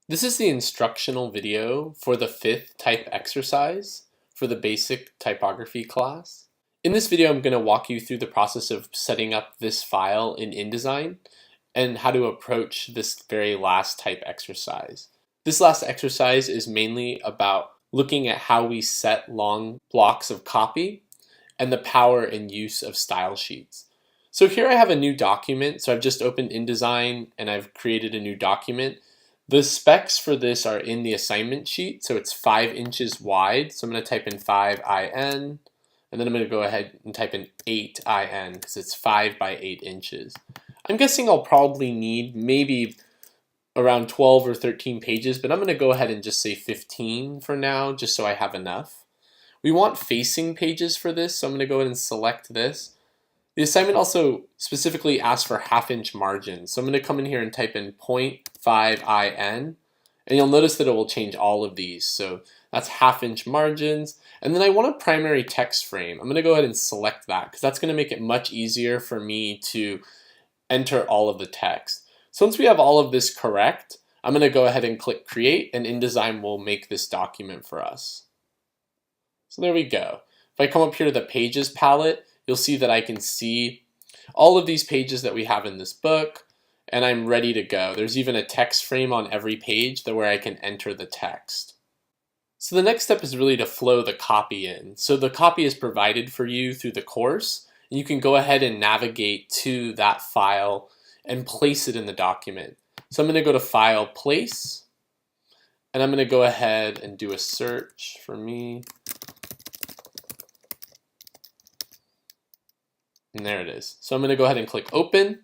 This is the instructional video for the 5th type exercise for the basic typography class. In this video, I'm going to walk you through the process of setting up this file in InDesign and how to approach this very last type exercise. This last exercise is mainly about looking at how we set long blocks of copy and the power and use of style sheets. So here I have a new document. So I've just opened InDesign and I've created a new document. The specs for this are in the assignment sheet, so it's 5 inches wide. So I'm going to type in 5IN, and then I'm going to go ahead and type in 8IN because it's 5 by 8 inches. I'm guessing I'll probably need maybe around 12 or 13 pages, but I'm going to go ahead and just say 15 for now, just so I have enough. We want facing pages for this, so I'm going to go ahead and select this. The assignment also specifically asks for half-inch margins. So I'm going to come in here and type in 0.5IN, and you'll notice that it will change all of these. So that's half-inch margins. And then I want a primary text frame. I'm going to go ahead and select that because that's going to make it much easier for me to enter all of the text. So once we have all of this correct, I'm going to go ahead and click Create, and InDesign will make this document for us. So there we go. If I come up here to the Pages palette, you'll see that I can see all of these pages that we have in this book, and I'm ready to go. There's even a text frame on every page where I can enter the text. So the next step is really to flow the copy in. So the copy is provided for you through the course, and you can go ahead and navigate to that file and place it in the document. So I'm going to go to File, Place, and I'm going to go ahead and do a search for me. And there it is. So I'm going to go ahead and click Open.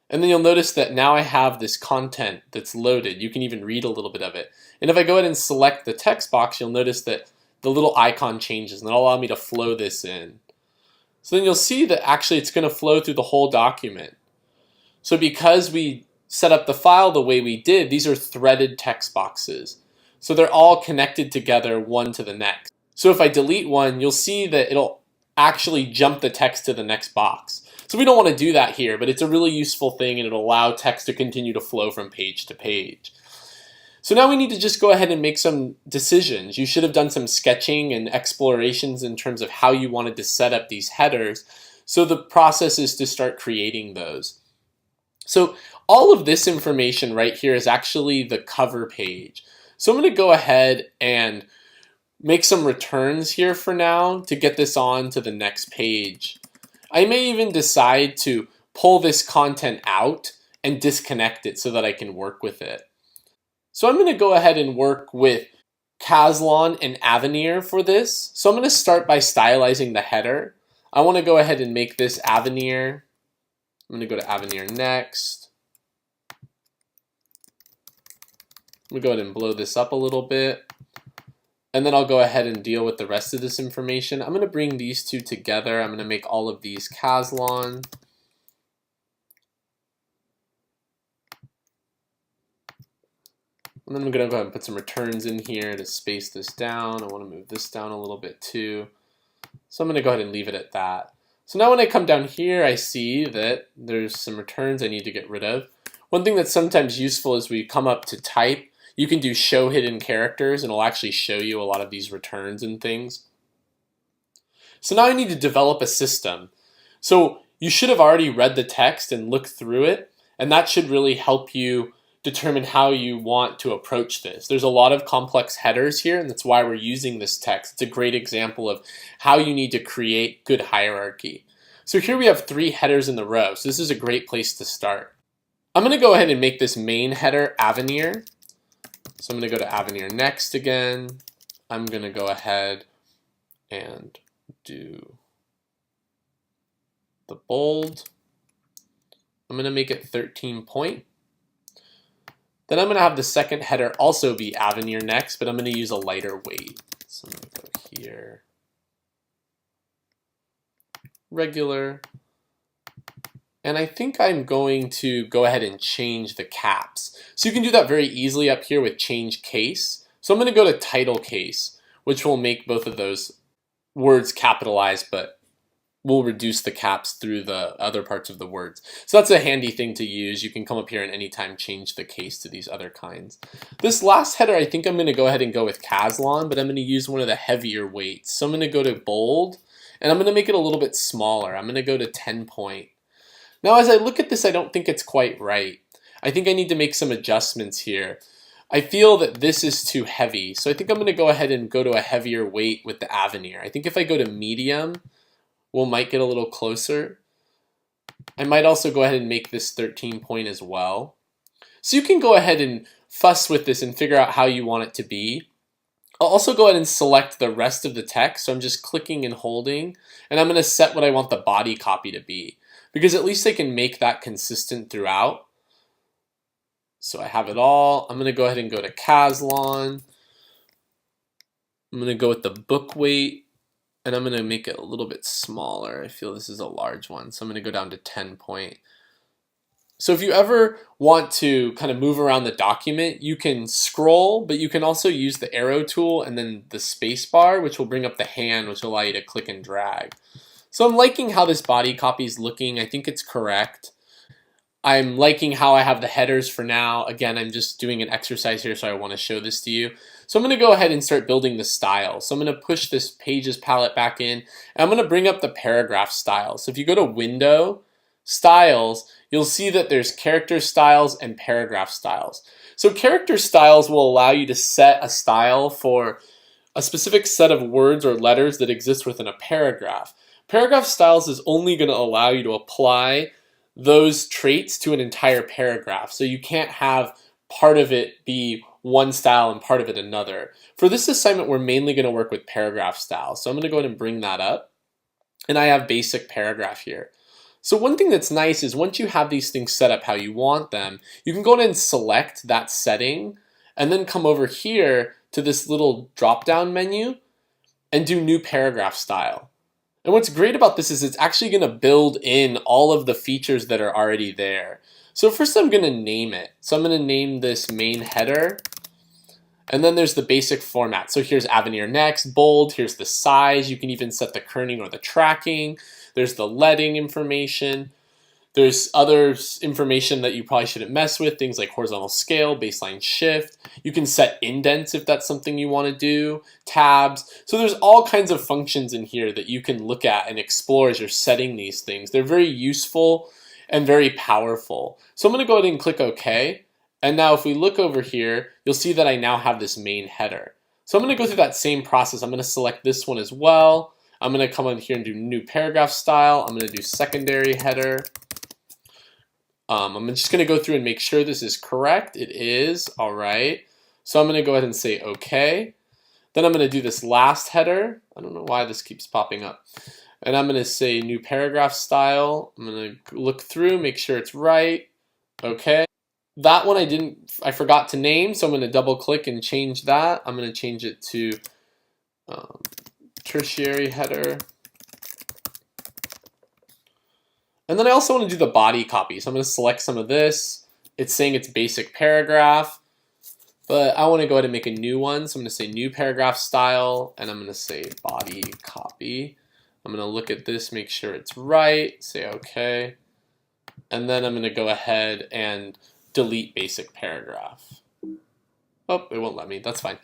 And then you'll notice that now I have this content that's loaded. You can even read a little bit of it. And if I go ahead and select the text box, you'll notice that the little icon changes, and that'll allow me to flow this in. So then you'll see that actually it's going to flow through the whole document. So because we set up the file the way we did, these are threaded text boxes. So they're all connected together, one to the next. So if I delete one, you'll see that it'll actually jump the text to the next box. So we don't want to do that here, but it's a really useful thing, and it'll allow text to continue to flow from page to page. So now we need to just go ahead and make some decisions. You should have done some sketching and explorations in terms of how you wanted to set up these headers. So the process is to start creating those. So all of this information right here is actually the cover page. So I'm going to go ahead and make some returns here for now to get this on to the next page. I may even decide to pull this content out and disconnect it so that I can work with it. So I'm going to go ahead and work with Caslon and Avenir for this. So I'm going to start by stylizing the header. I want to go ahead and make this Avenir. I'm going to go to Avenir next. I'm going to go ahead and blow this up a little bit. And then I'll go ahead and deal with the rest of this information. I'm going to bring these two together. I'm going to make all of these Caslon. And then I'm going to go ahead and put some returns in here to space this down. I want to move this down a little bit too. So I'm going to go ahead and leave it at that. So now when I come down here, I see that there's some returns I need to get rid of. One thing that's sometimes useful is we come up to type. You can do show hidden characters, and it'll actually show you a lot of these returns and things. So now I need to develop a system. So you should have already read the text and looked through it, and that should really help you determine how you want to approach this. There's a lot of complex headers here, and that's why we're using this text. It's a great example of how you need to create good hierarchy. So here we have 3 headers in the row, so this is a great place to start. I'm going to go ahead and make this main header Avenir. So I'm going to go to Avenir next again. I'm going to go ahead and do the bold. I'm going to make it 13 point. Then I'm going to have the second header also be Avenir next, but I'm going to use a lighter weight. So I'm going to go here. Regular. And I think I'm going to go ahead and change the caps. So you can do that very easily up here with change case. So I'm going to go to title case, which will make both of those words capitalized but will reduce the caps through the other parts of the words. So that's a handy thing to use. You can come up here and anytime change the case to these other kinds. This last header, I think I'm going to go ahead and go with Caslon, but I'm going to use one of the heavier weights. So I'm going to go to bold, and I'm going to make it a little bit smaller. I'm going to go to 10 point. Now as I look at this, I don't think it's quite right. I think I need to make some adjustments here. I feel that this is too heavy, so I think I'm going to go ahead and go to a heavier weight with the Avenir. I think if I go to medium, we might get a little closer. I might also go ahead and make this 13 point as well. So you can go ahead and fuss with this and figure out how you want it to be. I'll also go ahead and select the rest of the text. So I'm just clicking and holding, and I'm going to set what I want the body copy to be, because at least I can make that consistent throughout. So I have it all. I'm going to go ahead and go to Caslon. I'm going to go with the book weight, and I'm going to make it a little bit smaller. I feel this is a large one, so I'm going to go down to 10 point. So if you ever want to kind of move around the document, you can scroll, but you can also use the arrow tool and then the space bar, which will bring up the hand, which will allow you to click and drag. So I'm liking how this body copy is looking. I think it's correct. I'm liking how I have the headers for now. Again, I'm just doing an exercise here, so I want to show this to you. So I'm going to go ahead and start building the style. So I'm going to push this pages palette back in, and I'm going to bring up the paragraph style. So if you go to Window, Styles, you'll see that there's character styles and paragraph styles. So character styles will allow you to set a style for a specific set of words or letters that exist within a paragraph. Paragraph styles is only going to allow you to apply those traits to an entire paragraph. So you can't have part of it be one style and part of it another. For this assignment, we're mainly going to work with paragraph styles. So I'm going to go ahead and bring that up. And I have basic paragraph here. So one thing that's nice is once you have these things set up how you want them, you can go ahead and select that setting and then come over here to this little drop-down menu and do new paragraph style. And what's great about this is it's actually going to build in all of the features that are already there. So first I'm going to name it. So I'm going to name this main header. And then there's the basic format. So here's Avenir Next, bold, here's the size. You can even set the kerning or the tracking. There's the leading information. There's other information that you probably shouldn't mess with, things like horizontal scale, baseline shift. You can set indents if that's something you want to do, tabs. So there's all kinds of functions in here that you can look at and explore as you're setting these things. They're very useful and very powerful. So I'm going to go ahead and click OK. And now if we look over here, you'll see that I now have this main header. So I'm going to go through that same process. I'm going to select this one as well. I'm going to come in here and do new paragraph style. I'm going to do secondary header. I'm just going to go through and make sure this is correct. It is. All right. So I'm going to go ahead and say OK. Then I'm going to do this last header. I don't know why this keeps popping up. And I'm going to say new paragraph style. I'm going to look through, make sure it's right. OK. That one I forgot to name, so I'm going to double click and change that. I'm going to change it to tertiary header. And then I also want to do the body copy. So I'm going to select some of this. It's saying it's basic paragraph, but I want to go ahead and make a new one. So I'm going to say new paragraph style, and I'm going to say body copy. I'm going to look at this, make sure it's right, say OK. And then I'm going to go ahead and delete basic paragraph. Oh, it won't let me. That's fine.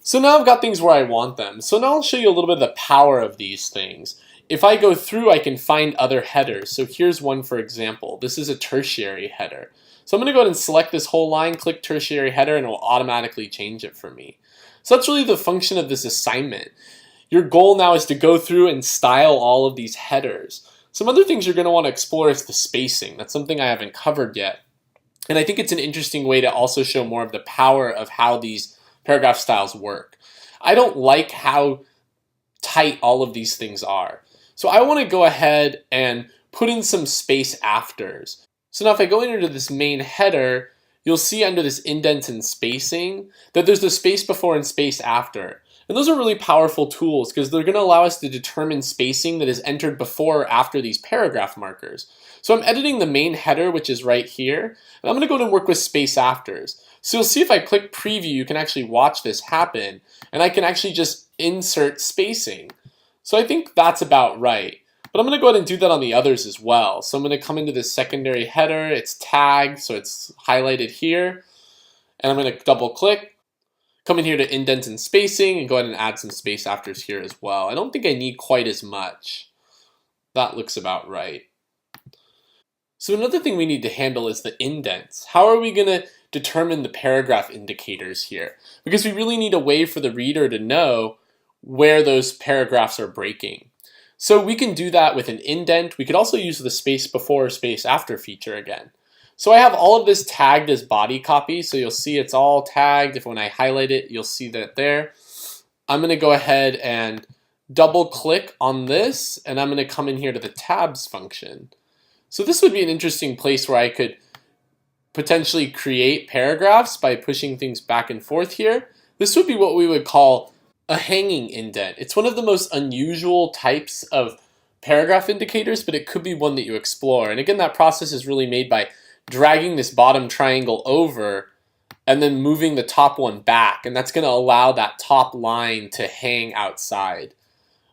So now I've got things where I want them. So now I'll show you a little bit of the power of these things. If I go through, I can find other headers. So here's one, for example. This is a tertiary header. So I'm going to go ahead and select this whole line, click tertiary header, and it will automatically change it for me. So that's really the function of this assignment. Your goal now is to go through and style all of these headers. Some other things you're going to want to explore is the spacing. That's something I haven't covered yet. And I think it's an interesting way to also show more of the power of how these paragraph styles work. I don't like how tight all of these things are. So I want to go ahead and put in some space afters. So now if I go into this main header, you'll see under this indents and spacing that there's the space before and space after. And those are really powerful tools because they're going to allow us to determine spacing that is entered before or after these paragraph markers. So I'm editing the main header, which is right here, and I'm going to go and work with space afters. So you'll see if I click preview, you can actually watch this happen, and I can actually just insert spacing. So I think that's about right. But I'm going to go ahead and do that on the others as well. So I'm going to come into this secondary header. It's tagged, so it's highlighted here. And I'm going to double click, come in here to indent and spacing, and go ahead and add some space afters here as well. I don't think I need quite as much. That looks about right. So another thing we need to handle is the indents. How are we going to determine the paragraph indicators here? Because we really need a way for the reader to know where those paragraphs are breaking. So we can do that with an indent. We could also use the space before or space after feature again. So I have all of this tagged as body copy, so you'll see it's all tagged. If when I highlight it, you'll see that there. I'm going to go ahead and double click on this, and I'm going to come in here to the tabs function. So this would be an interesting place where I could potentially create paragraphs by pushing things back and forth here. This would be what we would call a hanging indent. It's one of the most unusual types of paragraph indicators, but it could be one that you explore. And again, that process is really made by dragging this bottom triangle over and then moving the top one back. And that's going to allow that top line to hang outside.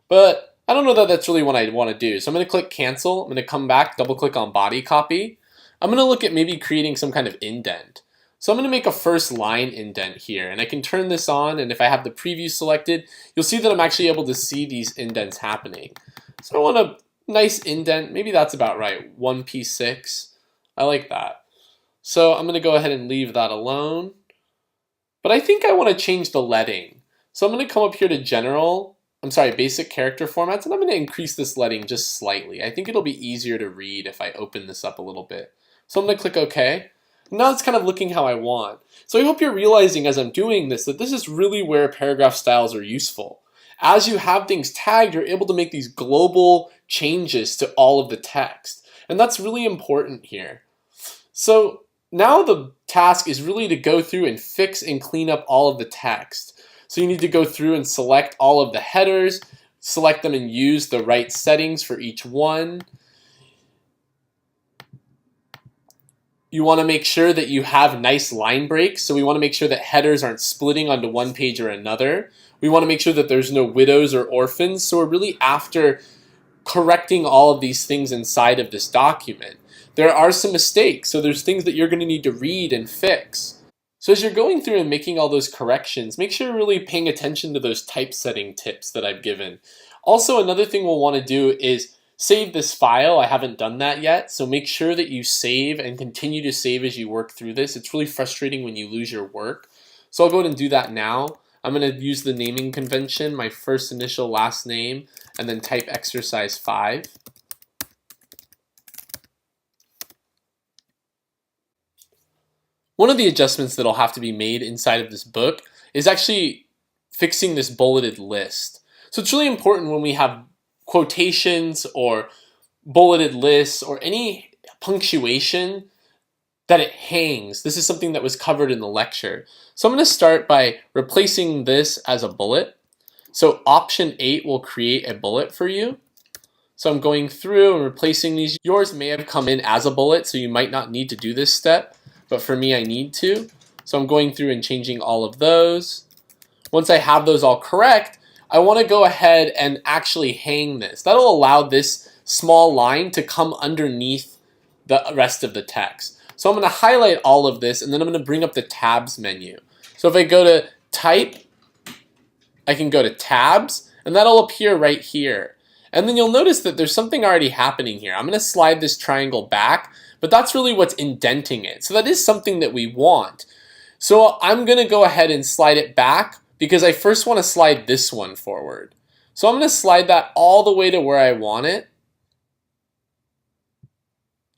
But I don't know that that's really what I want to do. So I'm going to click cancel. I'm going to come back, double click on body copy. I'm going to look at maybe creating some kind of indent. So I'm going to make a first line indent here, and I can turn this on, and if I have the preview selected, you'll see that I'm actually able to see these indents happening. So I want a nice indent, maybe that's about right, 1p6. I like that. So I'm going to go ahead and leave that alone. But I think I want to change the leading. So I'm going to come up here to basic character formats, and I'm going to increase this leading just slightly. I think it'll be easier to read if I open this up a little bit. So I'm going to click OK. Now it's kind of looking how I want. So I hope you're realizing as I'm doing this that this is really where paragraph styles are useful. As you have things tagged, you're able to make these global changes to all of the text. And that's really important here. So now the task is really to go through and fix and clean up all of the text. So you need to go through and select all of the headers, select them and use the right settings for each one. You want to make sure that you have nice line breaks. So we want to make sure that headers aren't splitting onto one page or another. We want to make sure that there's no widows or orphans. So we're really after correcting all of these things inside of this document. There are some mistakes. So there's things that you're going to need to read and fix. So as you're going through and making all those corrections, make sure you're really paying attention to those typesetting tips that I've given. Also, another thing we'll want to do is save this file. I haven't done that yet, so make sure that you save and continue to save as you work through this. It's really frustrating when you lose your work. So I'll go ahead and do that now. I'm going to use the naming convention, my first initial last name, and then type exercise 5. One of the adjustments that'll have to be made inside of this book is actually fixing this bulleted list. So it's really important when we have quotations or bulleted lists or any punctuation that it hangs. This is something that was covered in the lecture. So I'm going to start by replacing this as a bullet. So option 8 will create a bullet for you. So I'm going through and replacing these. Yours may have come in as a bullet, so you might not need to do this step, but for me I need to. So I'm going through and changing all of those. Once I have those all correct, I want to go ahead and actually hang this. That'll allow this small line to come underneath the rest of the text. So I'm going to highlight all of this, and then I'm going to bring up the tabs menu. So if I go to type, I can go to tabs, and that'll appear right here. And then you'll notice that there's something already happening here. I'm going to slide this triangle back, but that's really what's indenting it. So that is something that we want. So I'm going to go ahead and slide it back, because I first want to slide this one forward. So I'm going to slide that all the way to where I want it.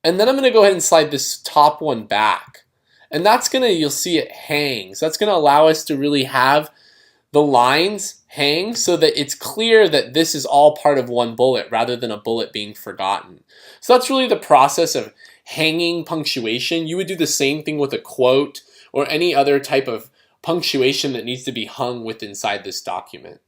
And then I'm going to go ahead and slide this top one back. And that's going to, you'll see it hangs. That's going to allow us to really have the lines hang so that it's clear that this is all part of one bullet rather than a bullet being forgotten. So that's really the process of hanging punctuation. You would do the same thing with a quote or any other type of punctuation that needs to be hung with inside this document.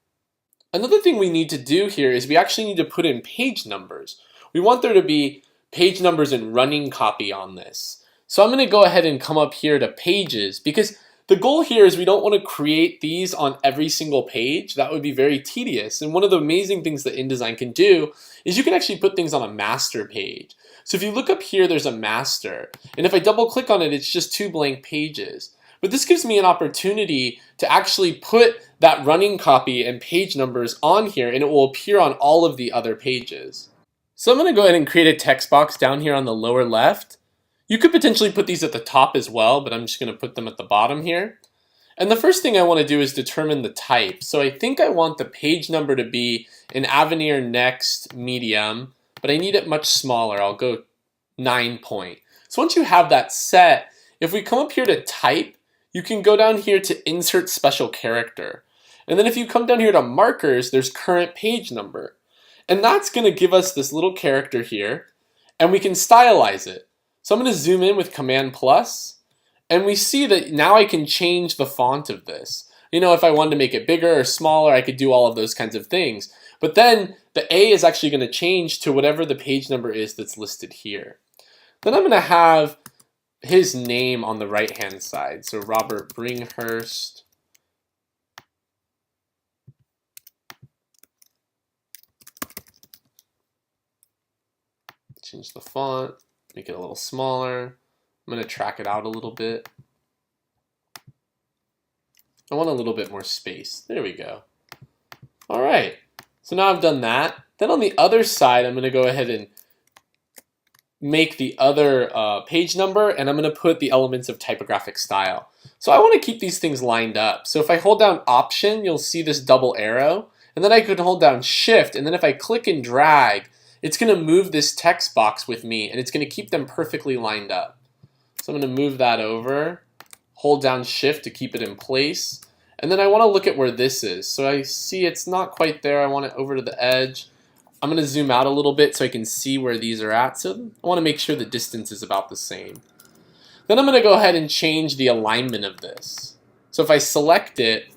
Another thing we need to do here is we actually need to put in page numbers. We want there to be page numbers in running copy on this. So I'm going to go ahead and come up here to pages, because The goal here is we don't want to create these on every single page. That would be very tedious. And one of the amazing things that InDesign can do is you can actually put things on a master page. So if you look up here, there's a master. And if I double click on it, it's just 2 blank pages. But this gives me an opportunity to actually put that running copy and page numbers on here, and it will appear on all of the other pages. So I'm going to go ahead and create a text box down here on the lower left. You could potentially put these at the top as well, but I'm just going to put them at the bottom here. And the first thing I want to do is determine the type. So I think I want the page number to be an Avenir Next medium, but I need it much smaller. I'll go 9 point. So once you have that set, if we come up here to type, you can go down here to insert special character. And then if you come down here to markers, there's current page number. And that's going to give us this little character here, and we can stylize it. So I'm going to zoom in with Command plus, and we see that now I can change the font of this. You know, if I wanted to make it bigger or smaller, I could do all of those kinds of things. But then the A is actually going to change to whatever the page number is that's listed here. Then I'm going to have his name on the right-hand side. So Robert Bringhurst. Change the font. Make it a little smaller. I'm going to track it out a little bit. I want a little bit more space. There we go. All right. So now I've done that. Then on the other side, I'm going to go ahead and make the other page number, and I'm going to put the elements of typographic style. So I want to keep these things lined up. So if I hold down Option, you'll see this double arrow. And then I could hold down Shift, and then if I click and drag, it's going to move this text box with me, and it's going to keep them perfectly lined up. So I'm going to move that over, hold down Shift to keep it in place, and then I want to look at where this is. So I see it's not quite there. I want it over to the edge. I'm going to zoom out a little bit so I can see where these are at. So I want to make sure the distance is about the same. Then I'm going to go ahead and change the alignment of this. So if I select it,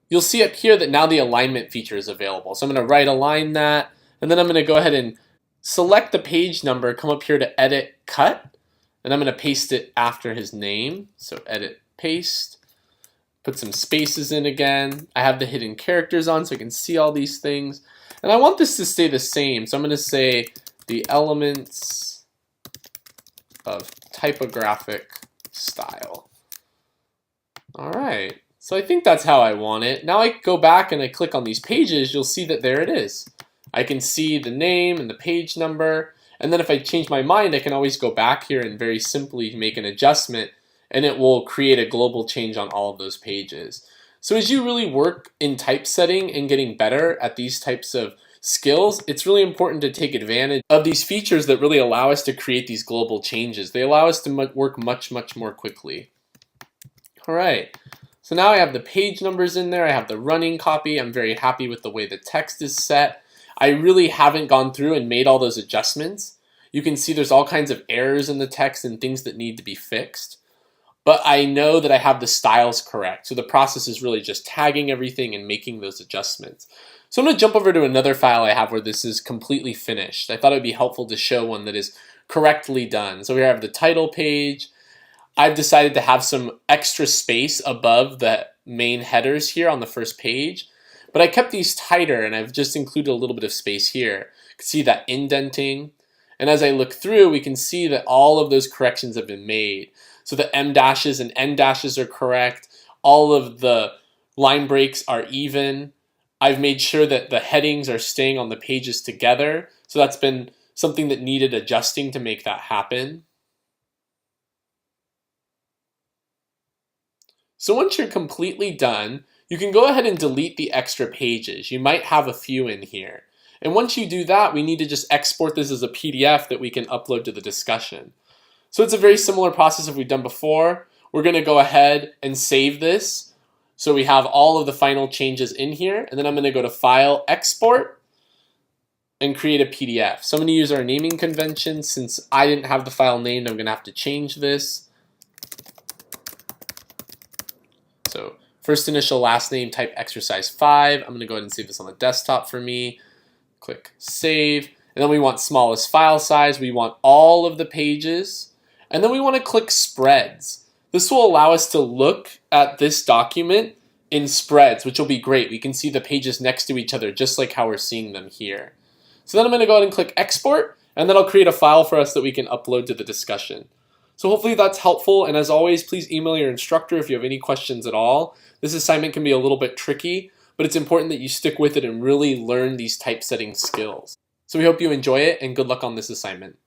you'll see up here that now the alignment feature is available. So I'm going to right align that. And then I'm going to go ahead and select the page number, come up here to Edit, Cut, and I'm going to paste it after his name. So Edit, Paste, put some spaces in again. I have the hidden characters on so I can see all these things. And I want this to stay the same. So I'm going to say the elements of typographic style. All right. So I think that's how I want it. Now I go back and I click on these pages, you'll see that there it is. I can see the name and the page number, and then if I change my mind, I can always go back here and very simply make an adjustment, and it will create a global change on all of those pages. So as you really work in typesetting and getting better at these types of skills, it's really important to take advantage of these features that really allow us to create these global changes. They allow us to work much more quickly. All right. So now I have the page numbers in there. I have the running copy. I'm very happy with the way the text is set. I really haven't gone through and made all those adjustments. You can see there's all kinds of errors in the text and things that need to be fixed. But I know that I have the styles correct. So the process is really just tagging everything and making those adjustments. So I'm going to jump over to another file I have where this is completely finished. I thought it would be helpful to show one that is correctly done. So here I have the title page. I've decided to have some extra space above the main headers here on the first page. But I kept these tighter, and I've just included a little bit of space here. You can see that indenting. And as I look through, we can see that all of those corrections have been made. So the M dashes and N dashes are correct. All of the line breaks are even. I've made sure that the headings are staying on the pages together. So that's been something that needed adjusting to make that happen. So once you're completely done, you can go ahead and delete the extra pages. You might have a few in here. And once you do that, we need to just export this as a PDF that we can upload to the discussion. So it's a very similar process as we've done before. We're going to go ahead and save this. So we have all of the final changes in here. And then I'm going to go to File, Export, and create a PDF. So I'm going to use our naming convention. Since I didn't have the file named, I'm going to have to change this. So first initial, last name, type exercise 5. I'm going to go ahead and save this on the desktop for me. Click Save. And then we want smallest file size. We want all of the pages. And then we want to click Spreads. This will allow us to look at this document in spreads, which will be great. We can see the pages next to each other, just like how we're seeing them here. So then I'm going to go ahead and click export, and then I'll create a file for us that we can upload to the discussion. So hopefully that's helpful, and as always, please email your instructor if you have any questions at all. This assignment can be a little bit tricky, but it's important that you stick with it and really learn these typesetting skills. So we hope you enjoy it, and good luck on this assignment.